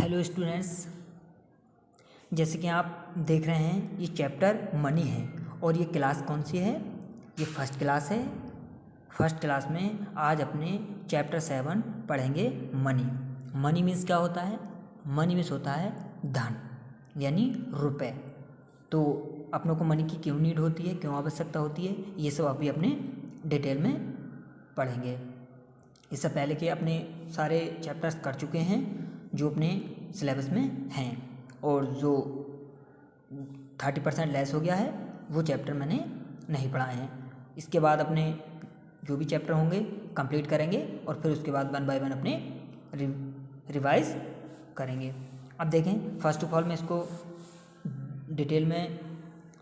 Hello students, जैसे कि आप देख रहे हैं ये चैप्टर मनी है और ये क्लास कौन सी है। ये फर्स्ट क्लास है। फर्स्ट क्लास में आज अपने चैप्टर 7 पढ़ेंगे मनी। मनी मीन्स क्या होता है? मनी मीन्स होता है धन यानी रुपए। तो अपनों को मनी की क्यों नीड होती है, क्यों आवश्यकता होती है, ये सब अभी अपने डिटेल में पढ़ेंगे। इससे पहले कि अपने सारे चैप्टर्स कर चुके हैं जो अपने सिलेबस में हैं, और जो 30% लेस हो गया है वो चैप्टर मैंने नहीं पढ़ाए हैं। इसके बाद अपने जो भी चैप्टर होंगे कंप्लीट करेंगे और फिर उसके बाद 1 बाय 1 अपने रिवाइज करेंगे। अब देखें, फर्स्ट ऑफ ऑल मैं इसको डिटेल में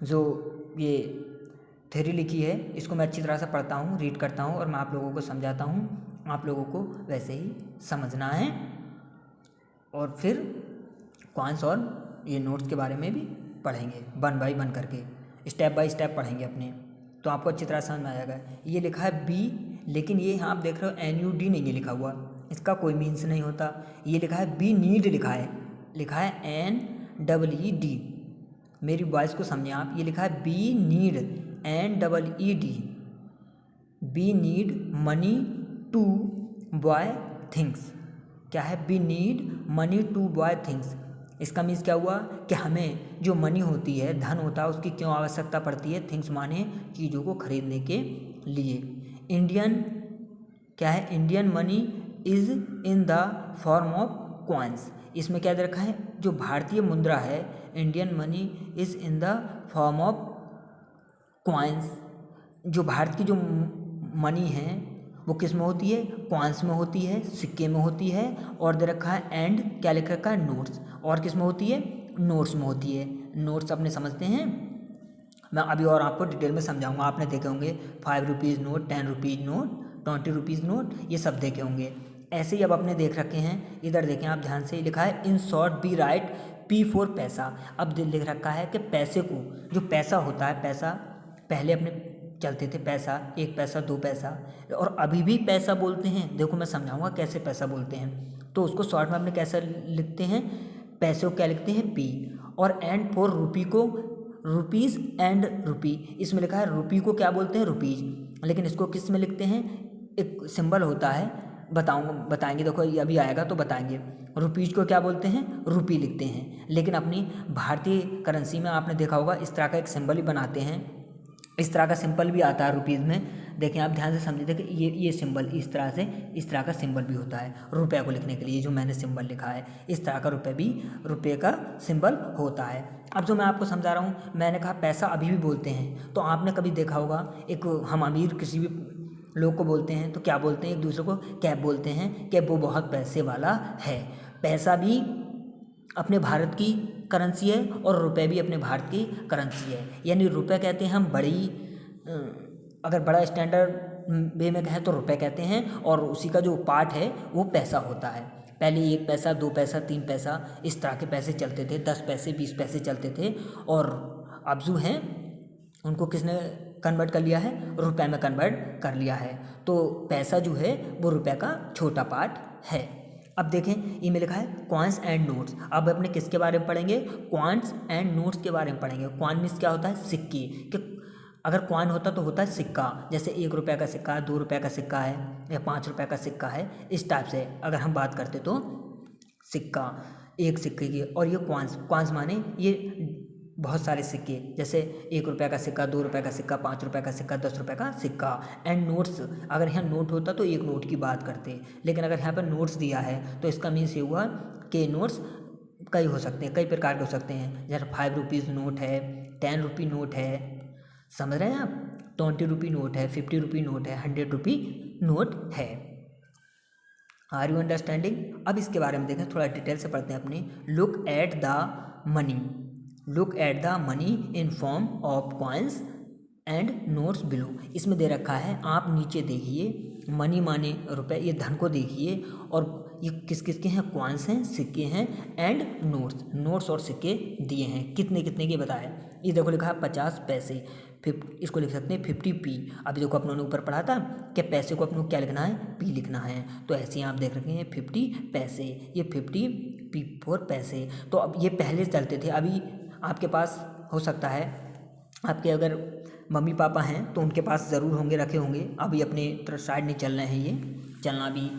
जो ये थ्योरी लिखी है इसको मैं अच्छी तरह से पढ़ता हूँ, रीड करता हूँ और मैं आप लोगों को समझाता हूँ। आप लोगों को वैसे ही समझना है और फिर क्वांट्स और ये नोट्स के बारे में भी पढ़ेंगे 1 बाय 1 करके, स्टेप बाय स्टेप पढ़ेंगे अपने, तो आपको अच्छी तरह समझ में आ जाएगा। ये लिखा है बी, लेकिन ये यहाँ आप देख रहे हो NUD नहीं है लिखा हुआ, इसका कोई मीन्स नहीं होता। ये लिखा है बी नीड, लिखा है NEED। मेरी वॉइस को समझें आप, ये लिखा है we need NEED, we need money to buy things. क्या है? We need money to buy things. इसका मीन्स क्या हुआ कि हमें जो मनी होती है, धन होता है, उसकी क्यों आवश्यकता पड़ती है? थिंग्स माने चीज़ों को खरीदने के लिए। इंडियन क्या है? Indian money is in the form of coins. इसमें क्या दे रखा है? जो भारतीय मुद्रा है, Indian money is in the form of coins. जो भारत की जो मनी है वो किस में होती है? कॉइन्स में होती है, सिक्के में होती है, और दे रखा है एंड क्या लिख रखा है? नोट्स। और किस में होती है? नोट्स में होती है। नोट्स अपने समझते हैं, मैं अभी और आपको डिटेल में समझाऊंगा। आपने देखे होंगे 5 rupees note, 10 rupees note, 20 rupees note, ये सब देखे होंगे। ऐसे ही अब अपने देख रखे हैं, इधर देखें आप ध्यान से, लिखा है in short we write P for paisa. अब लिख रखा है कि पैसे को, जो पैसा होता है, पैसा पहले अपने चलते थे पैसा, 1 पैसा 2 पैसा, और अभी भी पैसा बोलते हैं। देखो मैं समझाऊंगा कैसे पैसा बोलते हैं। तो उसको शॉर्ट में अपने कैसे लिखते हैं? पैसे को क्या लिखते हैं? P, और एंड फॉर रुपी को रुपीज़ एंड रुपी। इसमें लिखा है रुपी को क्या बोलते हैं? रुपीज़, लेकिन इसको किस में लिखते हैं? एक सिंबल होता है, बताएंगे, देखो ये अभी आएगा तो बताएंगे। रुपीज़ को क्या बोलते हैं? रुपी लिखते हैं, लेकिन अपनी भारतीय करेंसी में आपने देखा होगा इस तरह का एक सिंबल ही बनाते हैं। इस तरह का सिंबल भी आता है रुपीज़ में। देखें आप ध्यान से समझिए, देखिए ये सिंबल इस तरह का सिंबल भी होता है रुपये को लिखने के लिए। जो मैंने सिंबल लिखा है इस तरह का रुपये का सिंबल होता है। अब जो मैं आपको समझा रहा हूँ, मैंने कहा पैसा अभी भी बोलते हैं, तो आपने कभी देखा होगा एक हम अमीर किसी भी लोग को बोलते हैं तो क्या बोलते हैं? एक दूसरे को कैब बोलते हैं कि वो बहुत पैसे वाला है। पैसा भी अपने भारत की करेंसी है और रुपए भी अपने भारत की करेंसी है। यानी रुपए कहते हैं हम बड़ी, अगर बड़ा स्टैंडर्ड वे में कहें तो रुपए कहते हैं, और उसी का जो पार्ट है वो पैसा होता है। पहले 1 पैसा 2 पैसा 3 पैसा इस तरह के पैसे चलते थे, 10 पैसे 20 पैसे चलते थे, और अब जो हैं उनको किसने कन्वर्ट कर लिया है? रुपए में कन्वर्ट कर लिया है। तो पैसा जो है वो रुपए का छोटा पार्ट है। अब देखें, ये में लिखा है क्वांट्स एंड नोट्स। अब अपने किसके बारे में पढ़ेंगे? क्वांट्स एंड नोट्स के बारे में पढ़ेंगे। क्वांट मीन्स क्या होता है? सिक्के। कि अगर क्वांट होता तो होता है सिक्का, जैसे 1 रुपये का सिक्का है, 2 रुपये का सिक्का है, या 5 रुपये का सिक्का है, इस टाइप से अगर हम बात करते तो सिक्का, एक सिक्के की। और ये क्वांट्स माने ये बहुत सारे सिक्के, जैसे 1 रुपये का सिक्का, 2 रुपये का सिक्का, 5 रुपये का सिक्का, 10 रुपये का सिक्का। एंड नोट्स, अगर यहाँ नोट होता तो 1 नोट की बात करते, लेकिन अगर यहाँ पर नोट्स दिया है तो इसका मीन्स ये हुआ कि नोट्स कई हो सकते हैं, कई प्रकार के हो सकते हैं। जैसे 5 रुपीज़ नोट है, 10 रुपी नोट है, समझ रहे हैं आप, 20 रुपी नोट है, 50 रुपी नोट है, 100 रुपी नोट है। Are you understanding? अब इसके बारे में देखें, थोड़ा डिटेल से पढ़ते हैं अपने। Look at the money in form of coins and notes below. इसमें दे रखा है, आप नीचे देखिए, मनी माने रुपए, ये धन को देखिए, और ये किस किस के हैं? कॉइन्स हैं, सिक्के हैं, एंड नोट्स और सिक्के दिए हैं। कितने कितने के बताए? ये देखो लिखा है 50 पैसे। इसको लिख सकते हैं 50p। अभी देखो अपनों ने ऊपर पढ़ा था कि पैसे को अपनों क्या लिखना है, p लिखना है, तो ऐसे ही आप देख रखे हैं 50 पैसे, ये 50p फॉर पैसे। तो अब ये पहले चलते थे, अभी आपके पास हो सकता है आपके अगर मम्मी पापा हैं तो उनके पास ज़रूर होंगे, रखे होंगे, अभी अपने तरफ साइड नहीं चल रहे हैं, ये चलना भी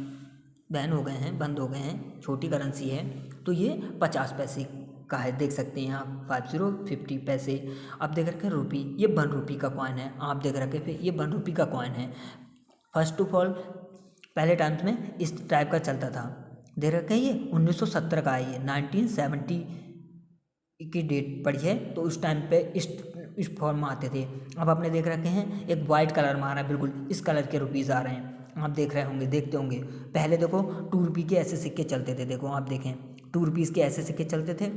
बैन हो गए हैं, बंद हो गए हैं, छोटी करेंसी है। तो ये 50 पैसे का है, देख सकते हैं आप 50 पैसे। अब देख रखे हैं रुपी, ये 1 रुपये का कॉइन है, आप देख रखे फिर ये 1 रुपये का कॉइन है। फर्स्ट ऑफ ऑल पहले टाइम्स में इस टाइप का चलता था, देख रखे हैं ये 1970 का है, ये 1970 की डेट पड़ी है, तो उस टाइम पे इस फॉर्म में आते थे। अब आपने देख रखे हैं एक वाइट कलर में आ रहा है, बिल्कुल इस कलर के रुपीज़ आ रहे हैं, आप देख रहे होंगे, देखते होंगे। पहले देखो 2 रुपये के ऐसे सिक्के चलते थे, देखो आप देखें 2 रुपीज़ के ऐसे सिक्के चलते थे,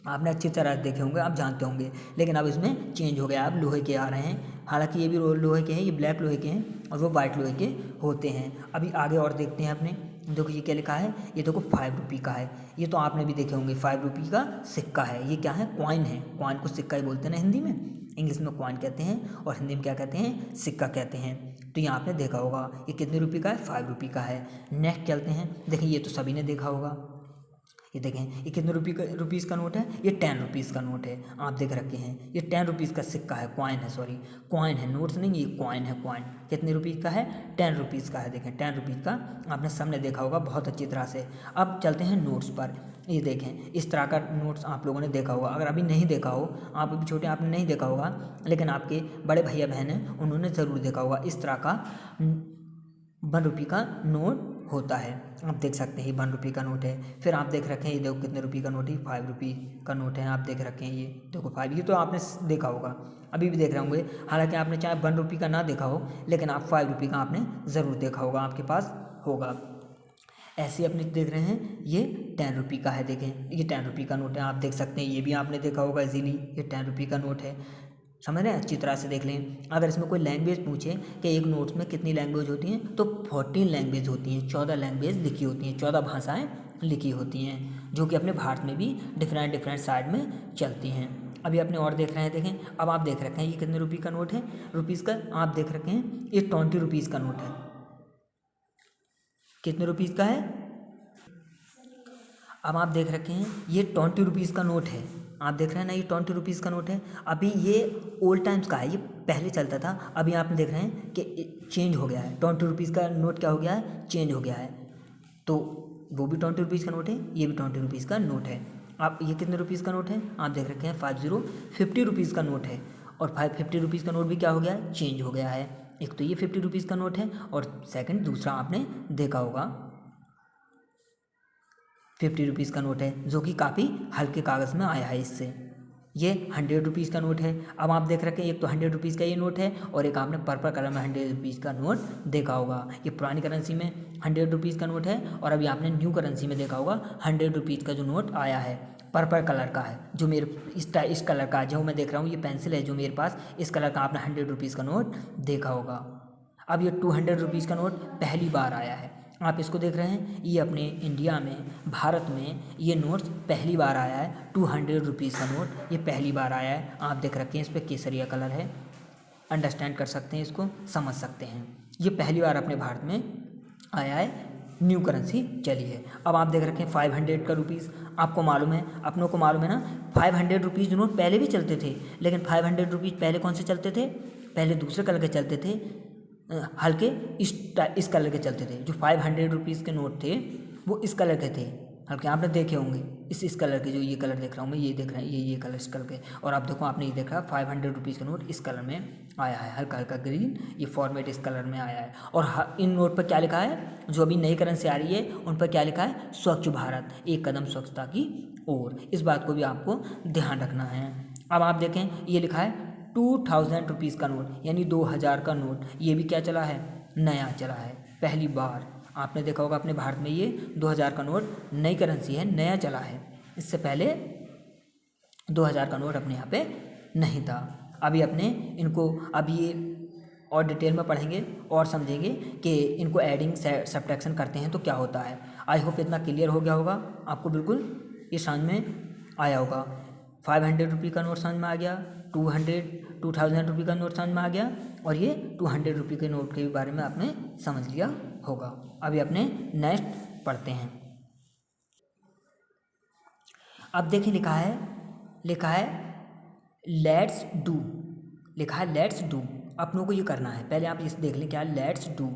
आपने अच्छी तरह देखे होंगे, आप जानते होंगे। लेकिन अब इसमें चेंज हो गया, अब लोहे के आ रहे हैं, हालांकि ये भी लोहे के हैं, ये ब्लैक लोहे के हैं और वो वाइट लोहे के होते हैं। अभी आगे और देखते हैं अपने, देखो ये क्या लिखा है, ये देखो 5 रुपये का है, ये तो आपने भी देखे होंगे 5 रुपये का सिक्का है। ये क्या है, कॉइन है, कॉइन को सिक्का ही बोलते हैं ना हिंदी में, इंग्लिश में कॉइन कहते हैं और हिंदी में क्या कहते हैं, सिक्का कहते हैं। तो ये आपने देखा होगा, ये कितने रुपये का है, 5 रुपये का है। नेक्स्ट चलते हैं, देखिए ये तो सभी ने देखा होगा, ये देखें ये कितने रुपीज़ का नोट है, ये 10 रुपीज़ का नोट है, आप देख रखे हैं, ये 10 रुपीज़ का सिक्का है, कॉइन है, सॉरी कॉइन है, नोट्स नहीं, ये कॉइन है। कॉइन कितने रुपीज़ का है, 10 रुपीज़ का है, देखें 10 रुपीज़ का आपने सामने देखा होगा बहुत अच्छी तरह से। अब चलते हैं नोट्स पर, ये देखें इस तरह का नोट्स आप लोगों ने देखा होगा, अगर अभी नहीं देखा हो, आप अभी छोटे आपने नहीं देखा होगा, लेकिन आपके बड़े भैया बहन हैं उन्होंने ज़रूर देखा होगा, इस तरह का 1 रुपये का नोट होता है, आप देख सकते हैं ये 1 रुपये का नोट है। फिर आप देख रखे हैं ये देखो कितने रुपये का नोट है, 5 रुपये का नोट है, आप देख रखे हैं ये देखो 5, ये तो आपने देखा होगा, अभी भी देख रहे होंगे, हालांकि आपने चाहे 1 रुपये का ना देखा हो, लेकिन आप 5 रुपये का आपने ज़रूर देखा होगा, आपके पास होगा। ऐसे ही अपने देख रहे हैं ये 10 रुपये का है, देखें ये 10 रुपये का नोट है, आप देख सकते हैं, ये भी आपने देखा होगा इजीली, ये 10 रुपये का नोट है, समझ रहे हैं, अच्छी तरह से देख लें। अगर इसमें कोई लैंग्वेज पूछे कि एक नोट्स में कितनी लैंग्वेज होती हैं, तो 14 लैंग्वेज होती हैं, 14 लैंग्वेज लिखी होती हैं, 14 भाषाएं लिखी होती हैं, जो कि अपने भारत में भी डिफरेंट साइड में चलती हैं। अभी अपने और देख रहे हैं, देखें अब आप देख रखे हैं ये कितने रुपये का नोट है, रुपीज़ का, आप देख रखे हैं ये 20 रुपीज़ का नोट है, कितने रुपीज़ का है, अब आप देख रखे हैं ये 20 रुपीज़ का नोट है, आप देख रहे हैं ना ये 20 रुपीज़ का नोट है। अभी ये ओल्ड टाइम्स का है, ये पहले चलता था, अभी आप देख रहे हैं कि चेंज हो गया है, 20 रुपीज़ का नोट क्या हो गया है, चेंज हो गया है। तो वो भी 20 रुपीज़ का नोट है, ये भी 20 रुपीज़ का नोट है। आप ये कितने रुपीज़ का नोट है, आप देख रखे हैं 50 रुपीज़ का नोट है, और 50 रुपीज़ का नोट भी क्या हो गया है, चेंज हो गया है। एक तो ये 50 रुपीज़ का नोट है, और सेकंड दूसरा आपने देखा होगा 50 रुपीज़ का नोट है, जो कि काफ़ी हल्के कागज़ में आया है इससे। ये 100 रुपीज़ का नोट है। अब आप देख रखे हैं एक तो 100 रुपीज़ का ये नोट है, और एक आपने पर्पल कलर में 100 रुपीज़ का नोट देखा होगा। ये पुरानी करेंसी में 100 रुपीज़ का नोट है, और अभी आपने न्यू करेंसी में देखा होगा 100 रुपीज़ का जो नोट आया है, पर्पल कलर का है, जो मेरे इस कलर का जो मैं देख रहा हूँ, ये पेंसिल है जो मेरे पास, इस कलर का आपने 100 रुपीज़ का नोट देखा होगा। अब ये 200 रुपीज़ का नोट पहली बार आया है, आप इसको देख रहे हैं, ये अपने इंडिया में, भारत में ये नोट्स पहली बार आया है, 200 रुपीज़ का नोट ये पहली बार आया है। आप देख रखे हैं इस पर केसरिया कलर है, अंडरस्टैंड कर सकते हैं, इसको समझ सकते हैं, ये पहली बार अपने भारत में आया है, न्यू करेंसी चली है। अब आप देख रखे हैं 500 का रुपीज़, आपको मालूम है, अपनों को मालूम है ना, 500 रुपीज़ नोट पहले भी चलते थे, लेकिन 500 रुपीज़ पहले कौन से चलते थे, पहले दूसरे कलर के चलते थे, हल्के इस कलर के चलते थे। जो 500 रुपीज़ के नोट थे वो इस कलर के थे, हल्के आपने देखे होंगे, इस कलर के, जो ये कलर देख रहा हूँ मैं, ये देख रहे हैं ये कलर इस कलर के, और आप देखो आपने ये देखा 500 रुपीज़ का नोट इस कलर में आया है, हल्का हल्का ग्रीन, ये फॉर्मेट इस कलर में आया है। और इन नोट पर क्या लिखा है, जो अभी नई करेंसी आ रही है उन पर क्या लिखा है, स्वच्छ भारत, एक कदम स्वच्छता की ओर, इस बात को भी आपको ध्यान रखना है। अब आप देखें ये लिखा है 2000 रुपीज़ का नोट, यानी 2000 का नोट, ये भी क्या चला है, नया चला है, पहली बार आपने देखा होगा अपने भारत में ये 2000 का नोट नई करेंसी है, नया चला है, इससे पहले 2000 का नोट अपने यहाँ पे नहीं था। अभी अपने इनको अभी ये और डिटेल में पढ़ेंगे और समझेंगे कि इनको एडिंग सब्ट्रैक्शन करते हैं तो क्या होता है। आई होप इतना क्लियर हो गया होगा आपको, बिल्कुल ये समझ में आया होगा। 500 रुपये का नोट समझ में आ गया, 2000 रुपये का नोट समझ में आ गया, और ये 200 रुपये के नोट के बारे में आपने समझ लिया होगा। अभी अपने नेक्स्ट पढ़ते हैं। अब देखिए लिखा है लेट्स डू, लिखा है लेट्स डू। अपनों को ये करना है, पहले आप इसे देख लें क्या है लेट्स डू।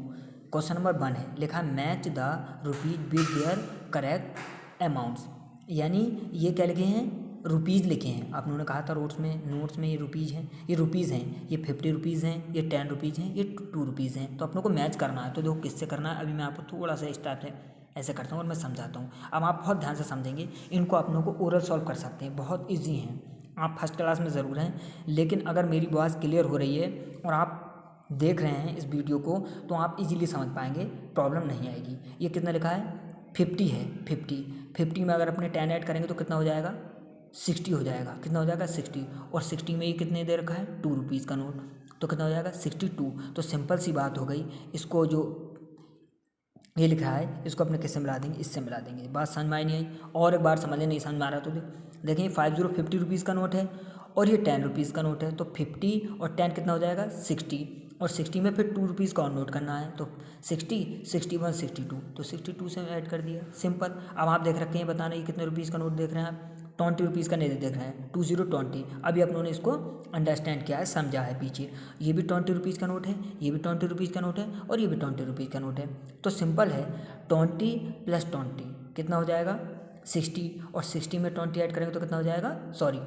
क्वेश्चन नंबर 1 है, लिखा है match the rupees with their correct amounts, यानी ये क्या लिखे हैं, रुपीज़ लिखे हैं। आप लोगों ने कहा था नोट्स में ये रुपीज़ हैं, ये 50 रुपीज़ हैं, ये 10 रुपीज़ हैं, ये 2 रुपीज़ हैं। तो अपनों को मैच करना है, तो देखो किससे करना है। अभी मैं आपको थोड़ा सा इस टाइप से ऐसे करता हूँ और मैं समझाता हूँ। अब आप बहुत ध्यान से समझेंगे, इनको अपनों को ओरल सॉल्व कर सकते हैं, बहुत ईजी हैं। आप फर्स्ट क्लास में ज़रूर हैं, लेकिन अगर मेरी आवाज़ क्लियर हो रही है और आप देख रहे हैं इस वीडियो को, तो आप इजीली समझ पाएंगे, प्रॉब्लम नहीं आएगी। ये कितना लिखा है 50 है, 50 में अगर अपने 10 ऐड करेंगे तो कितना हो जाएगा 60 हो जाएगा। कितना हो जाएगा 60, और 60 में ये कितने दे रखा है 2 रुपीज़ का नोट, तो कितना हो जाएगा 62। तो सिंपल सी बात हो गई। इसको जो ये लिख रहा है इसको अपने किससे मिला देंगे, इससे मिला देंगे। बात समझ में आई नहीं आई, और एक बार समझ नहीं समझ में आ रहा तो देखिए 50 रुपीज़ का नोट है और ये 10 रुपीज़ का नोट है, तो 50 और 10 कितना हो जाएगा 60, और 60 में फिर 2 रुपीज़ का और नोट करना है, तो 60, 61, 62, तो 62 से ऐड कर दिया, सिंपल। अब आप देख रखे हैं, बताना ये कितने रुपीज़ का नोट देख रहे हैं आप, 20 रुपीज़ का नहीं देख रहे हैं, 2020। अभी आप लोगों ने इसको अंडरस्टैंड किया है, समझा है पीछे। ये भी 20 रुपीज़ का नोट है, ये भी 20 रुपीज़ का नोट है, और ये भी 20 रुपीज़ का नोट है। तो सिंपल है 20 + 20 कितना हो जाएगा 60, और 60 में 20 ऐड करेंगे तो कितना हो जाएगा, सॉरी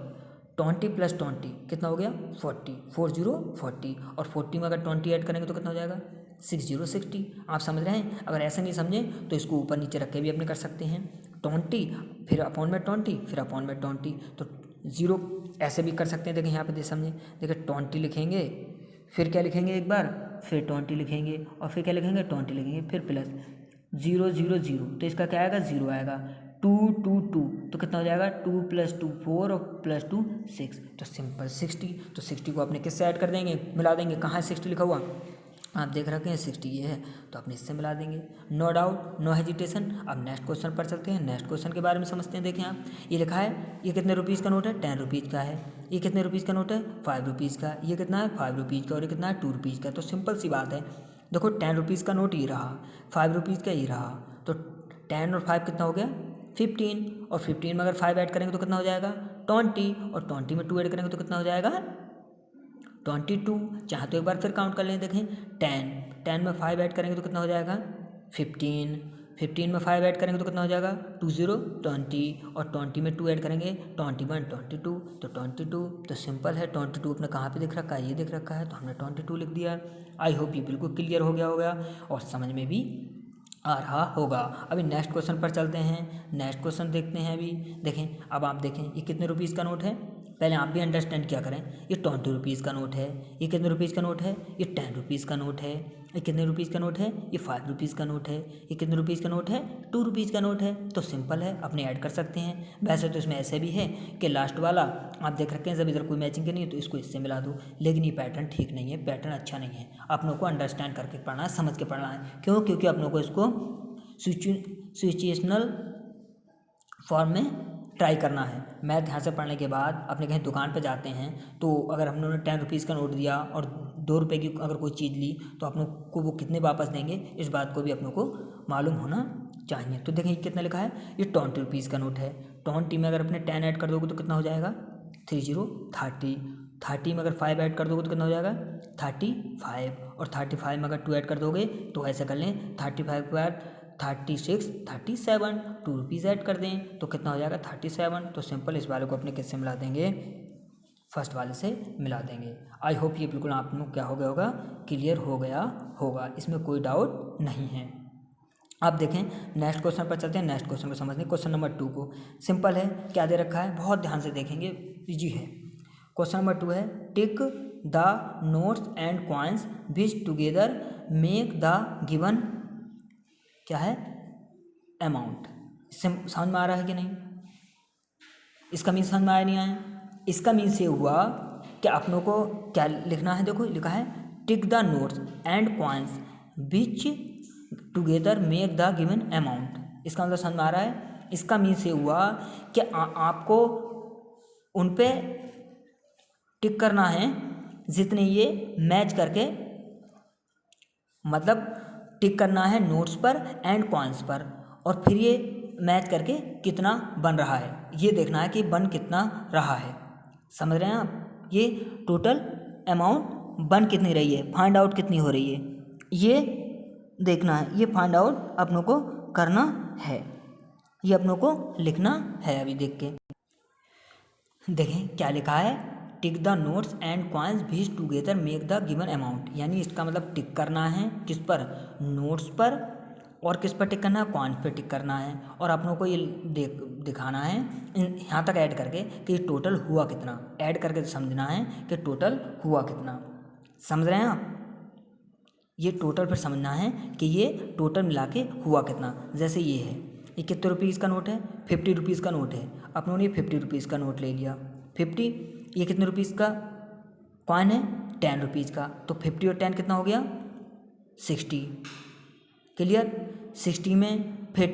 20 + 20 कितना हो गया 40, 40, और 40 में अगर 20 ऐड करेंगे तो कितना हो जाएगा 60। आप समझ रहे हैं। अगर ऐसा नहीं समझें तो इसको ऊपर नीचे रख के भी अपने कर सकते हैं, 20 फिर अपॉन में 20 फिर अपॉन में 20, तो 0 ऐसे भी कर सकते हैं। देखिए यहाँ पे समझें, देखिए 20 लिखेंगे, फिर क्या लिखेंगे एक बार, फिर 20 लिखेंगे, और फिर क्या लिखेंगे 20 लिखेंगे, फिर प्लस 0 0 0, तो इसका क्या आएगा 0 आएगा, 2 2 2, तो कितना हो जाएगा 2 + 2 4 और +2 6, तो सिंपल 60। तो 60 को अपने किससे ऐड कर देंगे, मिला देंगे। कहाँ है 60 लिखा हुआ, आप देख रखे हैं 60 ये है, तो अपने इससे मिला देंगे, नो डाउट, नो हेजिटेशन। अब नेक्स्ट क्वेश्चन पर चलते हैं, नेक्स्ट क्वेश्चन के बारे में समझते हैं। देखें आप, ये लिखा है ये कितने रुपीज़ का नोट है 10 रुपीज़ का है, ये कितने रुपीज़ का नोट है 5 रुपीज़ का, ये कितना है 5 रुपीज़ का, और ये कितना है 2 रुपीज़ का। तो सिंपल सी बात है, देखो 10 रुपीज़ का नोट ये रहा, 5 रुपीज़ का ये रहा, तो 10 और 5 कितना हो गया 15, और 15 में अगर 5 ऐड करेंगे तो कितना हो जाएगा 20, और 20 में 2 ऐड करेंगे तो कितना हो जाएगा 22। चाहे तो एक बार फिर काउंट कर लें, देखें 10 में 5 ऐड करेंगे तो कितना हो जाएगा 15 में 5 ऐड करेंगे तो कितना हो जाएगा 20, और 20 में 2 ऐड करेंगे 21, 22, तो 22। तो सिंपल है, 22 अपने कहाँ पे दिख रखा है, ये दिख रखा है, तो हमने 22 लिख दिया। आई होप ये बिल्कुल क्लियर हो गया होगा और समझ में भी आ रहा होगा। अभी नेक्स्ट क्वेश्चन पर चलते हैं, नेक्स्ट क्वेश्चन देखते हैं। अभी देखें, अब आप देखें ये कितने रुपीज़ का नोट है, पहले आप भी अंडरस्टैंड क्या करें। ये 20 रुपीज़ का नोट है, ये कितने रुपीज़ का नोट है, ये 10 रुपीज़ का नोट है, ये कितने रुपीज़ का नोट है, ये 5 रुपीज़ का नोट है, ये कितने रुपीज़ का नोट है 2 रुपीज़ का नोट है। तो सिंपल है, अपने ऐड कर सकते हैं। वैसे तो इसमें ऐसे भी है कि लास्ट वाला आप देख रखे हैं, जब इधर कोई मैचिंग के नहीं है तो इसको इससे मिला दो, लेकिन ये पैटर्न ठीक नहीं है, पैटर्न अच्छा नहीं है। अपनों को अंडरस्टैंड करके पढ़ना है, समझ के पढ़ना है। क्यों, क्योंकि अपनों को इसको सिचुएशनल फॉर्म में ट्राई करना है। मैथ यहाँ से पढ़ने के बाद अपने कहीं दुकान पे जाते हैं, तो अगर हम लोगों ने 10 रुपीज़ का नोट दिया और 2 रुपये की अगर कोई चीज़ ली, तो अपनों को वो कितने वापस देंगे, इस बात को भी अपनों को मालूम होना चाहिए। तो देखें कितना लिखा है, ये 20 रुपीज़ का नोट है। 20 में अगर अपने 10 ऐड कर दोगे तो कितना हो जाएगा 30, 30 में अगर 5 ऐड कर दोगे तो कितना हो जाएगा 35, और 35 में अगर 2 ऐड कर दोगे तो ऐसे कर लें 35 के बाद 36, 37, 2 रुपीज़ ऐड कर दें तो कितना हो जाएगा 37। तो सिंपल इस वाले को अपने किससे मिला देंगे, फर्स्ट वाले से मिला देंगे। आई होप ये बिल्कुल आप लोग क्या हो गया होगा, क्लियर हो गया होगा, इसमें कोई डाउट नहीं है। अब देखें नेक्स्ट क्वेश्चन पर चलते हैं। नेक्स्ट क्वेश्चन को समझने, क्वेश्चन नंबर 2 को सिंपल है, क्या दे रखा है, बहुत ध्यान से देखेंगे, इजी है। क्वेश्चन नंबर 2 है, tick the notes and coins which together make the given क्या है अमाउंट। समझ में आ रहा है कि नहीं, इसका मीन समझ में आया नहीं आया। इसका मीन से हुआ कि अपनों को क्या लिखना है, देखो लिखा है tick the notes and coins which together make the given amount. इसका मतलब समझ में आ रहा है। इसका मीन से हुआ कि आपको उन पे टिक करना है जितने ये मैच करके, मतलब टिक करना है नोट्स पर एंड कॉइन्स पर, और फिर ये मैच करके कितना बन रहा है ये देखना है कि बन कितना रहा है। समझ रहे हैं आप? ये टोटल अमाउंट बन कितनी रही है, फाइंड आउट कितनी हो रही है, ये देखना है। ये फाइंड आउट अपनों को करना है, ये अपनों को लिखना है। अभी देख के देखें क्या लिखा है, tick the notes and coins beach together make the given amount. यानी इसका मतलब टिक करना है किस पर, नोट्स पर, और किस पर टिक करना है, कॉइन्स पर टिक करना है। और अपनों को ये दिखाना है यहाँ तक ऐड करके कि टोटल हुआ कितना, ऐड करके समझना है कि टोटल हुआ कितना। समझ रहे हैं आप? ये टोटल फिर समझना है कि ये टोटल मिला के हुआ कितना। जैसे ये है, ये कितने रुपीज़ का नोट है, 50 रुपीज़ का नोट है। अपनों ने 50 रुपीज़ का नोट ले लिया, 50। ये कितने रुपीज़ का कॉइन है, 10 रुपीज़ का। तो 50 और 10 कितना हो गया, 60। क्लियर? 60 में फिर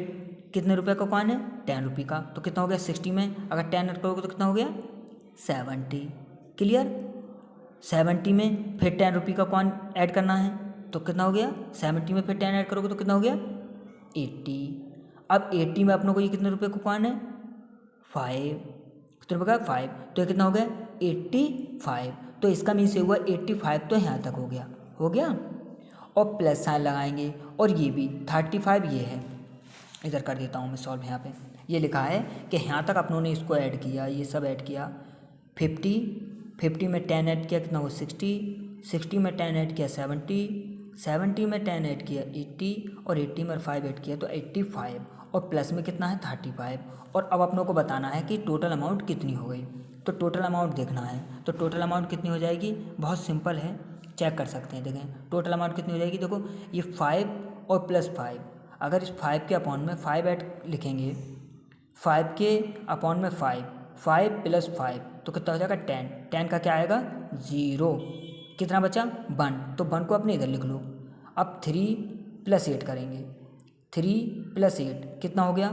कितने रुपए का कॉइन है, 10 रुपये का। तो कितना हो गया 60 में, अगर 10 ऐड करोगे तो कितना हो गया 70। क्लियर? 70 में फिर 10 रुपये का कॉइन ऐड करना है तो कितना हो गया, 70 में फिर 10 ऐड करोगे तो कितना हो गया 80। अब 80 में अपनों को ये कितने रुपए का कॉइन है, 5। कितने रुपये का, 5। तो ये कितना हो गया 85। तो इसका मीन्स ये हुआ 85, तो यहाँ तक हो गया। और प्लस साइन लगाएंगे, और ये भी 35 ये है। इधर कर देता हूँ मैं सॉल्व। यहाँ पे ये लिखा है कि यहाँ तक अपनों ने इसको ऐड किया, ये सब ऐड किया। 50 में 10 ऐड किया, कितना हुआ 60 में 10 ऐड किया 70 में 10 ऐड किया 80, और 80 में 5 ऐड किया तो 85, और प्लस में कितना है 35। और अब अपनों को बताना है कि टोटल अमाउंट कितनी हो गई। तो टोटल अमाउंट देखना है, तो टोटल अमाउंट कितनी हो जाएगी, बहुत सिंपल है, चेक कर सकते हैं। देखें टोटल अमाउंट कितनी हो जाएगी। देखो ये 5 और प्लस 5, अगर इस 5 के अपॉन में 5 ऐड लिखेंगे, 5 के अपॉन में 5 प्लस 5 तो कितना हो जाएगा 10। 10 का क्या आएगा 0। कितना बचा 1, तो 1 को अपने इधर लिख लो। अब 3 + 8 करेंगे, 3 + 8 कितना हो गया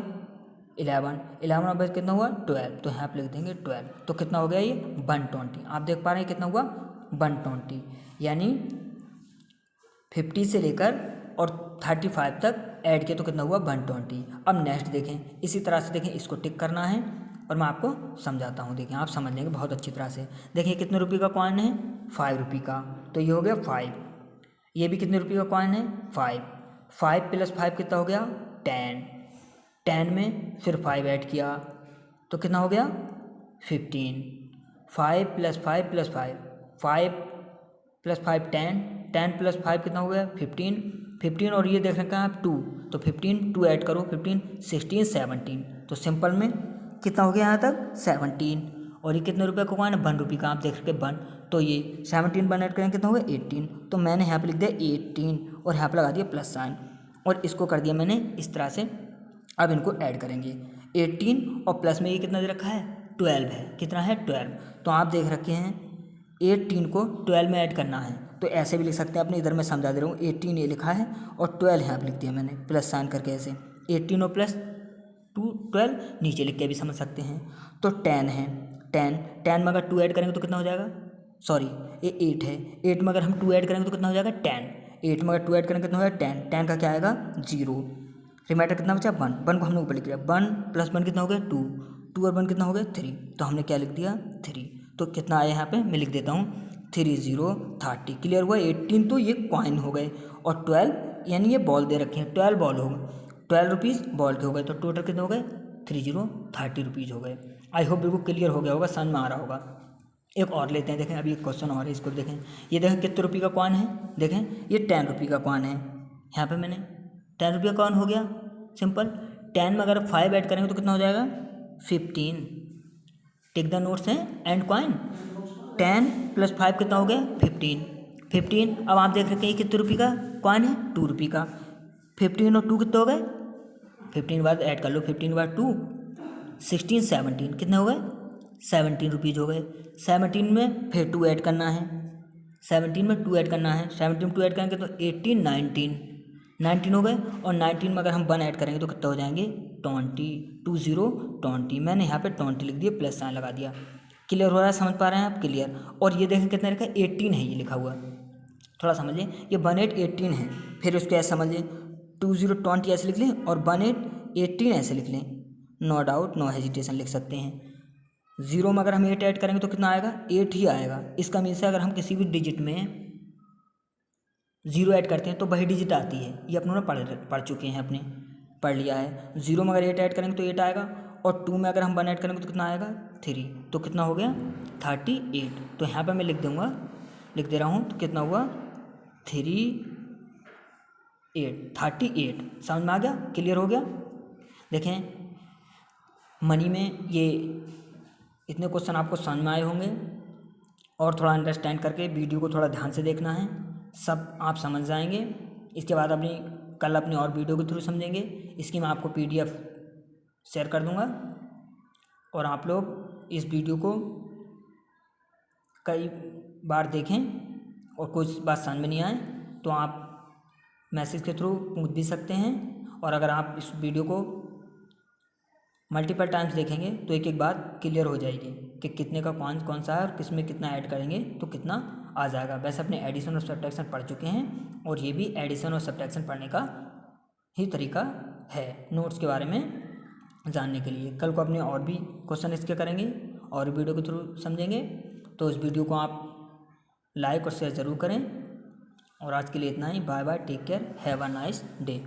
11। 11 और कितना हुआ 12, तो यहाँ पे लिख देंगे 12। तो कितना हो गया ये 120। आप देख पा रहे हैं कितना हुआ 120। यानी 50 से लेकर और 35 तक ऐड किया तो कितना हुआ 120। अब नेक्स्ट देखें, इसी तरह से देखें, इसको टिक करना है और मैं आपको समझाता हूँ। देखें आप समझ लेंगे बहुत अच्छी तरह से। देखिए कितने रुपये का कॉइन है, 5 रुपये का, तो ये हो गया 5। ये भी कितने रुपये का कॉइन है 5 + 5 कितना हो गया 10। 10 में फिर 5 ऐड किया तो कितना हो गया 15। 5 + 5 + 5 5 + 5 10 10 + 5 कितना हो गया 15 और ये देख रहे हैं आप 2, तो 15 2 ऐड करो 15 16 17। तो सिंपल में कितना हो गया यहाँ तक 17। और ये कितने रुपये का कॉइन है 1 रुपये का, आप देख रहे 1, तो ये 17 1 ऐड करेंगे कितना हो गया 18। तो मैंने यहाँ पे लिख दिया 18 और यहाँ पे लगा दिया प्लस साइन, और इसको कर दिया मैंने इस तरह से। अब इनको ऐड करेंगे 18 और प्लस में ये कितना दे रखा है 12 है। कितना है 12। तो आप देख रखे हैं 18 को 12 में ऐड करना है, तो ऐसे भी लिख सकते हैं। अपने इधर मैं समझा दे रहा हूँ, 18 ये लिखा है और 12 यहाँ पे लिख दिया मैंने प्लस साइन करके। ऐसे 18 और प्लस 12 नीचे लिख के भी समझ सकते हैं। तो 10 है, 10 में अगर 2 ऐड करेंगे तो कितना हो जाएगा, सॉरी ये 8 है, 8 में अगर हम 2 ऐड करेंगे तो कितना हो जाएगा 10। 8 में अगर 2 ऐड करेंगे कितना हो जाएगा 10। 10 का क्या आएगा 0। रिमाइंडर कितना बचा 1 को हमने ऊपर लिख दिया। 1 + 1 कितना हो गया 2 और 1 कितना हो गया 3, तो हमने क्या लिख दिया 3। तो कितना आया यहाँ पे मैं लिख देता हूँ 3 0 30। क्लियर हुआ। 18 तो ये कॉइन हो गए, और 12 यानी ये बॉल दे रखे हैं, 12 बॉल हो गए, 12 रुपीज़ बॉल के हो गए, तो टोटल कितने हो गए 30 30 रुपीज़ हो गए। आई होप बिल्कुल क्लियर हो गया होगा, समझ में आ रहा होगा। एक और लेते हैं, देखें अभी एक क्वेश्चन और है, इसको देखें। ये देखें कितने रुपये का कॉइन है, देखें ये 10 रुपये का कॉइन है। यहाँ पे मैंने 10 रुपये का कॉइन हो गया सिंपल। 10 में अगर 5 ऐड करेंगे तो कितना हो जाएगा 15। टेक द नोट्स हैं एंड कॉइन। 10 + 5 कितना हो गया 15। अब आप देख रहे हैं कितने रुपये का कॉइन है 2 रुपये का। 15 और 2 कितने हो गए, 15 बाद ऐड कर लो, 15 बाद 2 16 17 कितने हो गए 17 रुपीज़ हो गए। 17 में फिर 2 ऐड करना है, 17 में 2 ऐड करना है, 17 में 2 ऐड करेंगे तो 18 19 हो गए। और 19 में अगर हम 1 ऐड करेंगे तो कितना हो जाएंगे 20 20। मैंने यहाँ पे 20 लिख दिया, प्लस साइन लगा दिया। क्लियर हो रहा है, समझ पा रहे हैं आप? क्लियर। और ये देखें कितना लिखा है, 18 है ये लिखा हुआ, थोड़ा समझिए, ये 1818 है। फिर उसको ऐसे समझिए, 2020 ऐसे लिख लें और 1818 ऐसे लिख लें, नो डाउट नो हेजिटेशन लिख सकते हैं। 0 में अगर हम 8 ऐड करेंगे तो कितना आएगा, 8 ही आएगा। इसका मीन्स है अगर हम किसी भी डिजिट में 0 ऐड करते हैं तो वही डिजिट आती है। ये अपनों ने पढ़ चुके हैं, अपने पढ़ लिया है। 0 में अगर 8 ऐड करेंगे तो 8 आएगा, और 2 में अगर हम 1 ऐड करेंगे तो कितना आएगा, 3। तो कितना हो गया, 38। तो यहाँ पर मैं लिख दूँगा, लिख दे रहा हूँ, तो कितना हुआ, 38। समझ में आ गया, क्लियर हो गया? देखें मनी में ये इतने क्वेश्चन आपको समझ में आए होंगे, और थोड़ा अंडरस्टैंड करके वीडियो को थोड़ा ध्यान से देखना है, सब आप समझ जाएंगे। इसके बाद कल अपनी और वीडियो के थ्रू समझेंगे। इसकी मैं आपको PDF शेयर कर दूंगा, और आप लोग इस वीडियो को कई बार देखें, और कुछ बात समझ में नहीं आए तो आप मैसेज के थ्रू पूछ भी सकते हैं। और अगर आप इस वीडियो को मल्टीपल टाइम्स देखेंगे तो एक एक बात क्लियर हो जाएगी कि कितने का कौन सा है और किस में कितना ऐड करेंगे तो कितना आ जाएगा। वैसे अपने एडिशन और सब्ट्रैक्शन पढ़ चुके हैं, और ये भी एडिशन और सब्ट्रैक्शन पढ़ने का ही तरीका है नोट्स के बारे में जानने के लिए। कल को अपने और भी क्वेश्चन इसके करेंगे और वीडियो के थ्रू समझेंगे। तो इस वीडियो को आप लाइक और शेयर ज़रूर करें। और आज के लिए इतना ही। Bye bye, take care, have a nice day.